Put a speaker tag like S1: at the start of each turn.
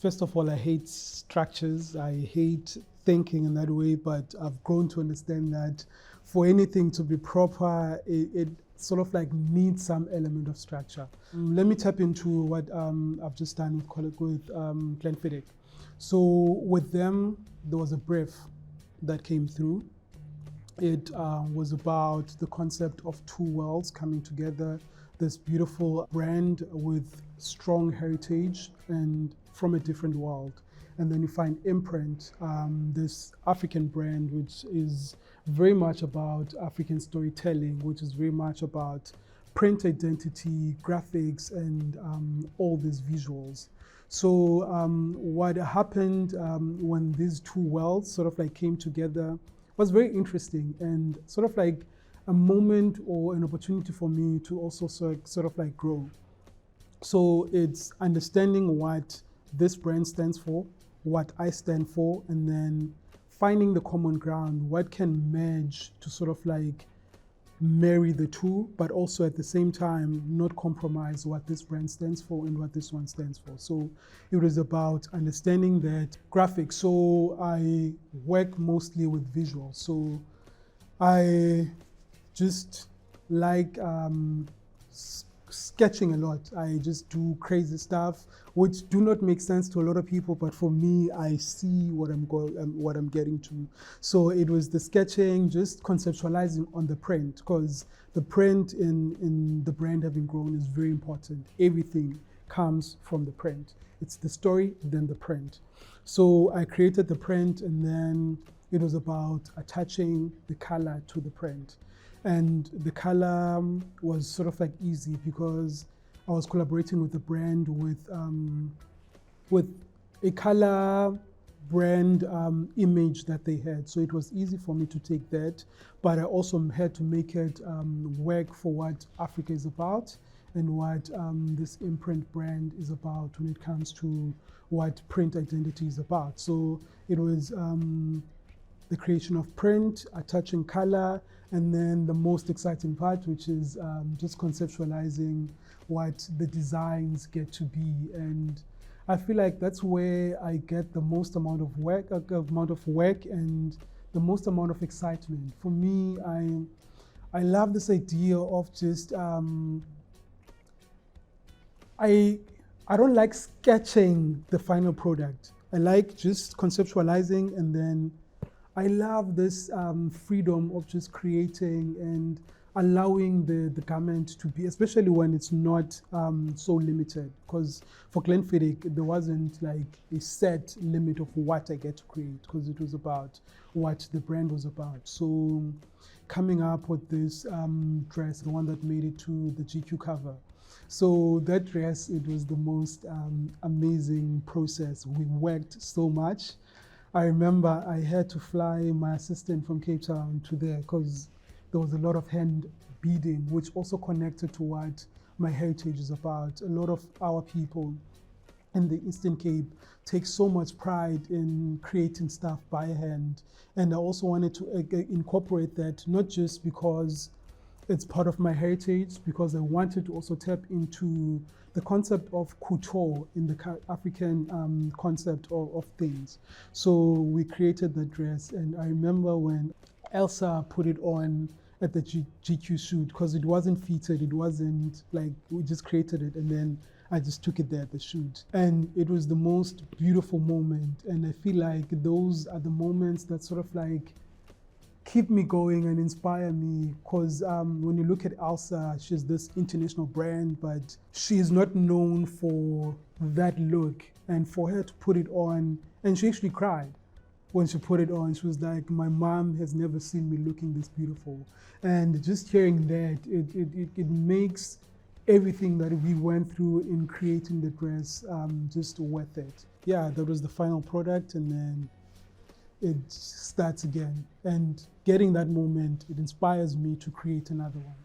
S1: First of all, I hate structures. I hate thinking in that way, but I've grown to understand that for anything to be proper, it sort of like needs some element of structure. Let me tap into what I've just done with Glenfiddich. So with them, there was a brief that came through. It was about the concept of two worlds coming together, this beautiful brand with strong heritage and from a different world. And then you find Imprint, this African brand, which is very much about African storytelling, which is very much about print identity, graphics, and all these visuals. So what happened when these two worlds sort of like came together was very interesting and sort of like a moment or an opportunity for me to also sort of like grow. So it's understanding what this brand stands for, what I stand for, and then finding the common ground, what can merge to sort of like marry the two, but also at the same time not compromise what this brand stands for and what this one stands for. So it was about understanding that graphics. So I work mostly with visuals. So I just like sketching a lot. I just do crazy stuff which do not make sense to a lot of people, but for me, I see what I'm getting to. So it was the sketching, just conceptualizing on the print, because the print in the brand having grown is very important. Everything comes from the print. It's the story, then the print. So I created the print, and then it was about attaching the color to the print. And the color was sort of like easy because I was collaborating with the brand with a color brand image that they had. So it was easy for me to take that, but I also had to make it work for what Africa is about and what this Imprint brand is about when it comes to what print identity is about. So it was the creation of print, attaching color, and then the most exciting part, which is just conceptualizing what the designs get to be. And I feel like that's where I get the most amount of work and the most amount of excitement. For me, I love this idea of just, I don't like sketching the final product. I like just conceptualizing, and then I love this freedom of just creating and allowing the garment to be, especially when it's not so limited. Because for Glenfiddich, there wasn't like a set limit of what I get to create, because it was about what the brand was about. So coming up with this dress, the one that made it to the GQ cover. So that dress, it was the most amazing process. We worked so much. I remember I had to fly my assistant from Cape Town to there because there was a lot of hand beading, which also connected to what my heritage is about. A lot of our people in the Eastern Cape take so much pride in creating stuff by hand. And I also wanted to incorporate that, not just because it's part of my heritage, because I wanted to also tap into the concept of couture in the African concept of things. So we created the dress, and I remember when Elsa put it on at the GQ shoot, because it wasn't fitted, it wasn't like, we just created it and then I just took it there at the shoot. And it was the most beautiful moment. And I feel like those are the moments that sort of like keep me going and inspire me, because when you look at Elsa, she's this international brand, but she is not known for that look. And for her to put it on, and she actually cried when she put it on. She was like, my mom has never seen me looking this beautiful. And just hearing that, it makes everything that we went through in creating the dress just worth it. Yeah, that was the final product, and then it starts again. And getting that moment, it inspires me to create another one.